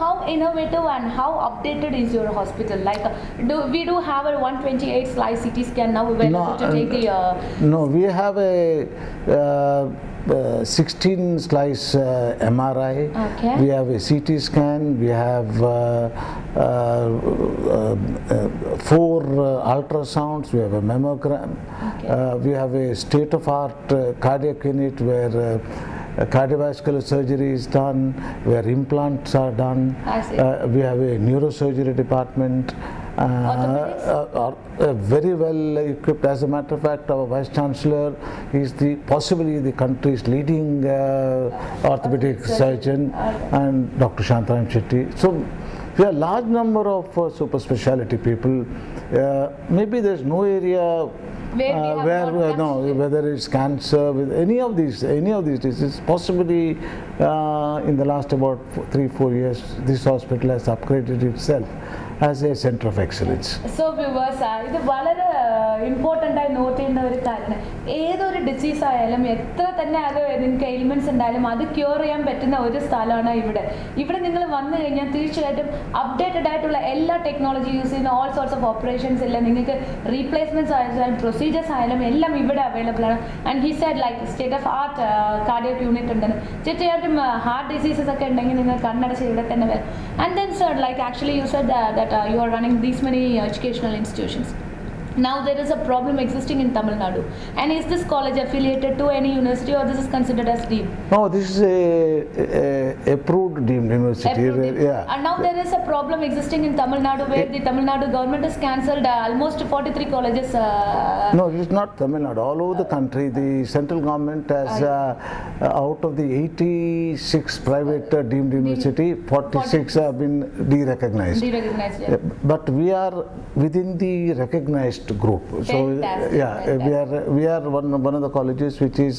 how innovative and how updated is your hospital? Like, we do have a 128 slice CT scan now available to take the. No, we have a 16 slice MRI. Okay. We have a CT scan. We have 4 ultrasounds. We have a mammogram. Okay. We have a state-of-art cardiac unit where cardiovascular surgery is done, where implants are done. I see. We have a neurosurgery department. Are very well equipped. As a matter of fact, our Vice Chancellor is possibly the country's leading orthopedic surgeon, and Dr. Shantaram Shetty. So we have a large number of super specialty people. Maybe there's no area whether it's cancer, with any of these diseases. Possibly in the last about 3-4 years, this hospital has upgraded itself as a center of excellence. So viewers, ഇത് വളരെ important ആയി not ചെയ്യേണ്ട ഒരു കാര്യമാണ്. ഏതൊരു disease ആയാലും എത്ര തന്നെ അത് നിങ്ങൾക്ക് എയിൽമെൻറ്റ്സ് ഉണ്ടായാലും അത് ക്യൂർ ചെയ്യാൻ പറ്റുന്ന ഒരു സ്ഥലമാണ് ഇവിടെ. ഇവിടെ നിങ്ങൾ വന്നു കഴിഞ്ഞാൽ തീർച്ചയായിട്ടും അപ്ഡേറ്റഡ് ആയിട്ടുള്ള എല്ലാ ടെക്നോളജി യൂസ് ചെയ്യുന്ന ഓൾ സോർട്സ് ഓഫ് ഓപ്പറേഷൻസ് എല്ലാം നിങ്ങൾക്ക് റീപ്ലേസ്മെൻറ്റ്സ് ആയാലും പ്രൊസീജിയേഴ്സ് ആയാലും എല്ലാം ഇവിടെ അവൈലബിൾ ആണ്. And he said like state of art cardiac unit ഉണ്ടെന്ന്. തീർച്ചയായിട്ടും ഹാർട്ട് ഡിസീസസ് ഒക്കെ ഉണ്ടെങ്കിൽ നിങ്ങൾ കണ്ണടച്ച് ഇവിടെ തന്നെ വരാം. And then sir like actually you said that you are running these many educational institutions. Now there is a problem existing in Tamil Nadu, and is this college affiliated to any university, or this is considered as deemed? No, this is a approved deemed university. Yeah. And now there is a problem existing in Tamil Nadu where the Tamil Nadu government has cancelled almost 43 colleges. No, it is not Tamil Nadu. All over the country, the central government has out of the 86 private deemed university, 46 have been derecognized. Derecognized, yeah. But we are within the recognized group. So we are one of the colleges which is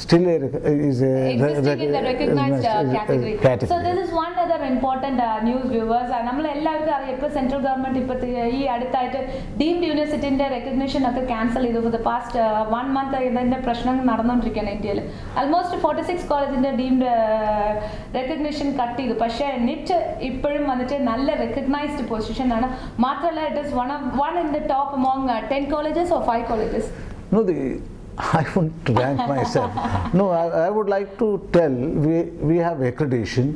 still existing in the recognized category. So this is one other important news, viewers. നമ്മൾ എല്ലാവർക്കും അറിയാം ഇപ്പോൾ central government ഇപ്പോഴത്തെ ഈ അടുത്തായിട്ട് deemed യൂണിവേഴ്സിറ്റിന്റെ recognition ഒക്കെ cancel ചെയ്തു. For the past 1 month ഇതിന്റെ പ്രശ്നം നടന്നുകൊണ്ടിരിക്കുകയാണ് ഇന്ത്യയിൽ. ആൾമോസ്റ്റ് 46 കോളേജിന്റെ ഡീംഡ് റെക്കഗ്നിഷൻ കട്ട് ചെയ്തു. പക്ഷേ നിറ്റ് ഇപ്പോഴും വന്നിട്ട് നല്ല റെക്കഗ്നൈസ്ഡ് പൊസിഷൻ ആണ്. മാത്രമല്ല it is one in the top among 10 colleges or 5 colleges? No, I wouldn't rank myself. No, I would like to tell we have accreditation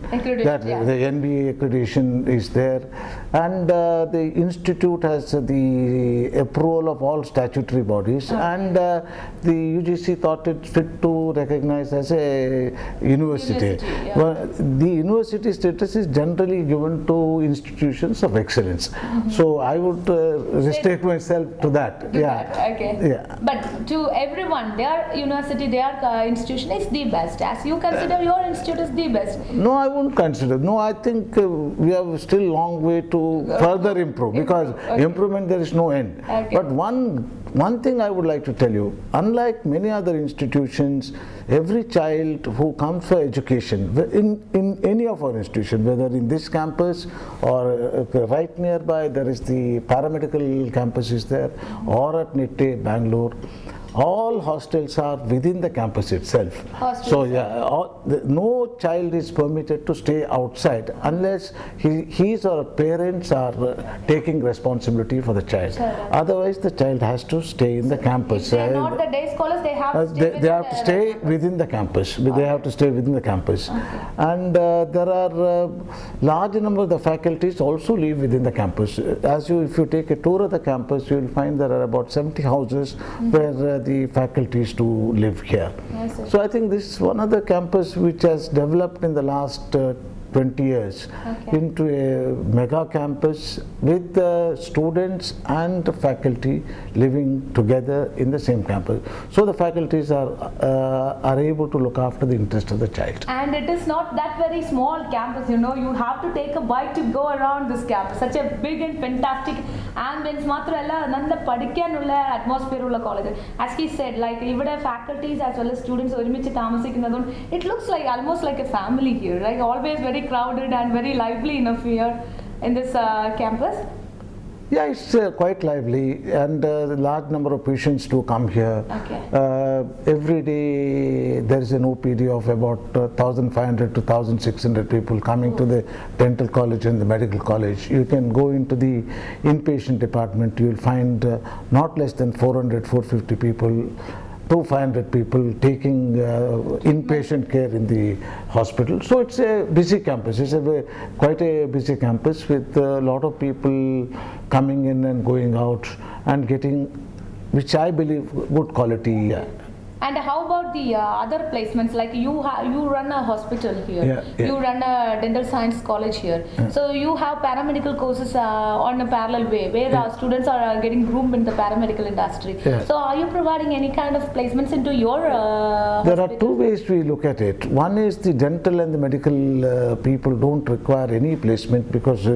that the NBA accreditation is there, and the institute has the approval of all statutory bodies, and the UGC thought it fit to recognize as a university. Well, the university status is generally given to institutions of excellence. So I would restrict myself to that. Okay. Yeah. But to everyone, their university, their institution is the best. As you consider your institute is the best. No, I won't consider. No, I think we have still long way to further improve, because improvement there is no end. Okay. But one thing I would like to tell you, unlike many other institutions, every child who comes for education in any of our institutions, whether in this campus or right nearby, there is the paramedical campus is there, or at NITTE, Bangalore. All hostels are within the campus itself. So no child is permitted to stay outside unless his or parents are taking responsibility for the child. Otherwise, the child has to stay in the campus. If they are not the day scholars, they have to stay within the campus. They have to stay within the campus. And there are large number of the faculties also live within the campus. If you take a tour of the campus, you will find there are about 70 houses where the faculties to live here. Yes, sir. So I think this is one of the campus which has developed in the last 20 years into a mega campus with the students and the faculty living together in the same campus. So the faculties are able to look after the interest of the child. And it is not that very small campus, you have to take a bike to go around this campus. Such a big and fantastic ambience. മാത്രമല്ല നല്ല പഠിക്കാനുള്ള atmosphere ഉള്ള college. As he said, like ഇവിടെ faculties as well as students ഒരുമിച്ച് താമസിക്കുന്നതുകൊണ്ട് it looks like almost like a family here, like always very crowded and very lively enough here in this campus. Yeah, it's quite lively, and a large number of patients do come here. Okay. Every day there is an OPD of about 1,500 to 1,600 people coming to the dental college and the medical college. You can go into the inpatient department, you will find not less than 400, 450 people to 500 people taking inpatient care in the hospital. So it's a busy campus. It's quite a busy campus with a lot of people coming in and going out and getting, which I believe, good quality. And how about the other placements? Like you run a hospital here, Yeah. you run a dental science college here. So you have paramedical courses on a parallel way, where students are getting groomed in the paramedical industry. Yeah. So are you providing any kind of placements into your There are two ways we look at it. One is the dental and the medical people don't require any placement because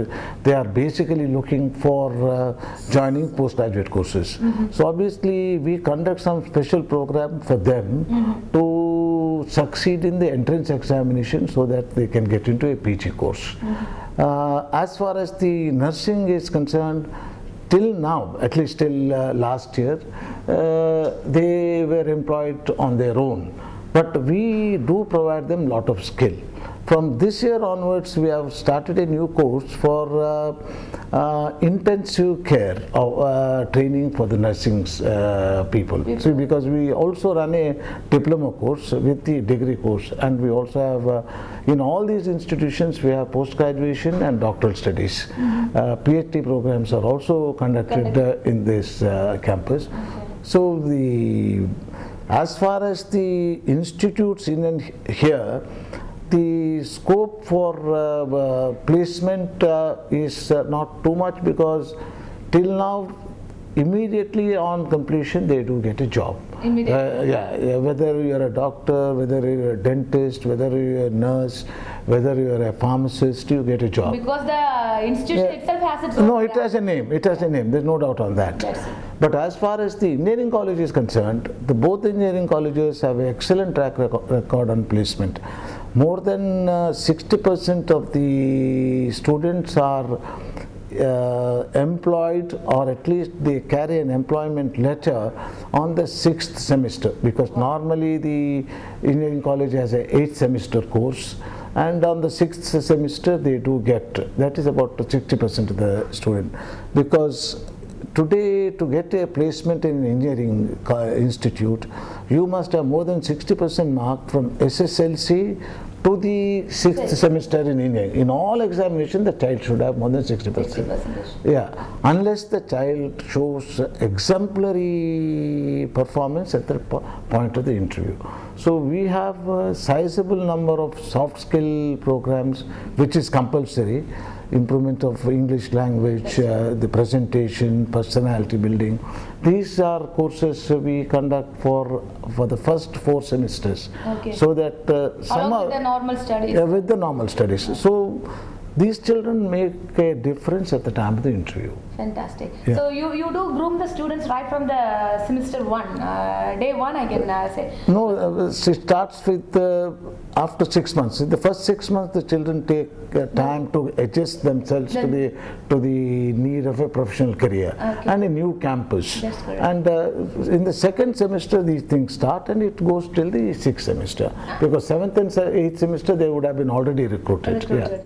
they are basically looking for joining postgraduate courses. So obviously we conduct some special program for them to succeed in the entrance examination so that they can get into a PG course. As far as the nursing is concerned, till now, at least till last year, they were employed on their own. But we do provide them a lot of skill. From this year onwards, we have started a new course for intensive care training for the nursing people. See, because we also run a diploma course with the degree course, and we also have in all these institutions we have post-graduation and doctoral studies. PhD programs are also conducted in this campus. So as far as the institutes in and here, the scope for placement is not too much, because till now, immediately on completion, they do get a job. Whether you are a doctor, whether you are a dentist, whether you are a nurse, whether you are a pharmacist, you get a job. Because the institution itself has its own. No, it has a name. It has a name. There's no doubt on that. That's it. But as far as the engineering college is concerned, both engineering colleges have an excellent track record on placement. More than 60% of the students are employed, or at least they carry an employment letter on the 6th semester, because normally the engineering college has an 8th semester course, and on the 6th semester they do get, that is about 60% of the student. Because today, to get a placement in an engineering institute, you must have more than 60% mark from SSLC to the 6th semester in engineering. In all examinations, the child should have more than 60%. Yeah, unless the child shows exemplary performance at the point of the interview. So we have a sizable number of soft skill programs, which is compulsory. Improvement of English language, the presentation, personality building. These are courses we conduct for the first 4 semesters. So that along with the normal studies. With the normal studies. So these children make a difference at the time of the interview. Fantastic. So you do groom the students right from the semester 1, day 1, I can say. No, it starts with after 6 months. In the first 6 months, the children take time to adjust themselves to the need of a professional career and a new campus. That's correct. And in the second semester, these things start, and it goes till the 6th semester, because 7th and 8th semester they would have been already recruited. Recruited.